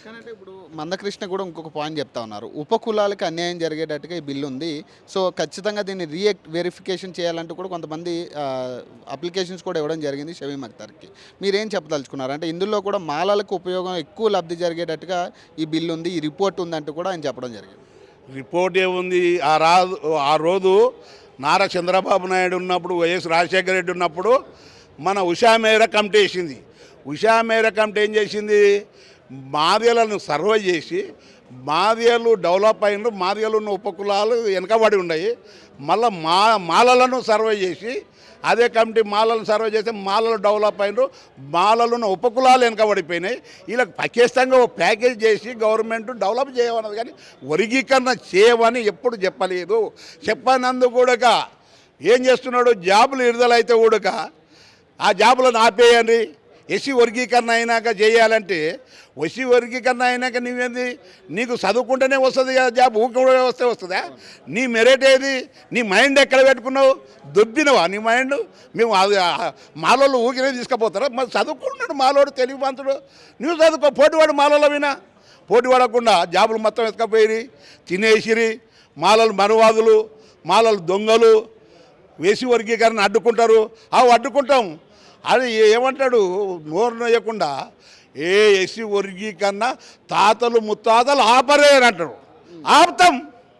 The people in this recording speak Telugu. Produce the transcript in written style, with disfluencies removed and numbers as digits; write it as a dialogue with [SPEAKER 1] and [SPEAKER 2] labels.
[SPEAKER 1] కానంటే ఇప్పుడు మందకృష్ణ కూడా ఇంకొక పాయింట్ చెప్తా ఉన్నారు. ఉపకులాలకు అన్యాయం జరిగేటట్టుగా ఈ బిల్లు ఉంది. సో, ఖచ్చితంగా దీన్ని వెరిఫికేషన్ చేయాలంటూ కూడా కొంతమంది అప్లికేషన్స్ కూడా ఇవ్వడం జరిగింది షమీమ్ అఖ్తర్‌కి. మీరేం చెప్పదలుచుకున్నారు? అంటే ఇందులో కూడా మాలలకు ఉపయోగం ఎక్కువ లబ్ధి జరిగేటట్టుగా ఈ బిల్లు ఉంది, ఈ రిపోర్ట్ ఉందంటూ కూడా ఆయన చెప్పడం జరిగింది.
[SPEAKER 2] రిపోర్ట్ ఏముంది? ఆ రోజు నారా చంద్రబాబు నాయుడు ఉన్నప్పుడు, వైఎస్ రాజశేఖర రెడ్డి ఉన్నప్పుడు మన ఉషా మేర కమిటీ వేసింది. ఉషా మేర కమిటీ ఏం చేసింది? మాదిగలను సర్వే చేసి మాదిగలు డెవలప్ అయినరు, మాదిగలు ఉన్న ఉపకులాలు వెనకబడి ఉన్నాయి. మళ్ళీ మాలలను సర్వే చేసి అదే కమిటీ మాలలను సర్వే చేస్తే మాలలు డెవలప్ అయినరు, మాలలు ఉన్న ఉపకులాలు వెనకబడిపోయినాయి. ఇలా పాకిస్తాన్గా ఒక ప్యాకేజ్ చేసి గవర్నమెంట్ డెవలప్ చేయమన్నది, కానీ వర్గీకరణ చేయమని ఎప్పుడు చెప్పలేదు. చెప్పనందుకు కూడా ఏం చేస్తున్నాడు? జాబులు విడుదలైతే కూడా ఆ జాబులను ఆపేయండి. ఎస్సీ వర్గీకరణ అయినాక చేయాలంటే ఎస్సీ వర్గీకరణ అయినాక నువ్వేంది? నీకు చదువుకుంటేనే వస్తుంది కదా జాబ్, ఊరికే వస్తే వస్తుందా? నీ మెరిట్ ఏది? నీ మైండ్ ఎక్కడ పెట్టుకున్నావు? దొబ్బినవా నీ మైండ్? మేము మాలోళ్ళు ఊరికే తీసుకుపోతారా? మరి చదువుకుంటున్నాడు మాలోడు, తెలివిమంతుడు. నువ్వు చదువుకో, పోటీవాడు మాలలో వినా. పోటీ పడకుండా జాబులు మొత్తం ఎత్తుకపోయి తినేసిరి. మాలలు మనువాదులు, మాలలు దొంగలు, వేసి వర్గీకరణ అడ్డుకుంటారు. అడ్డుకుంటాం అది ఏమంటాడు? నోరు నొయ్యకుండా ఎస్సీ వర్గీకరణ తాతలు ముత్తాతలు ఆపరే అని అంటాడు. ఆపుతాం.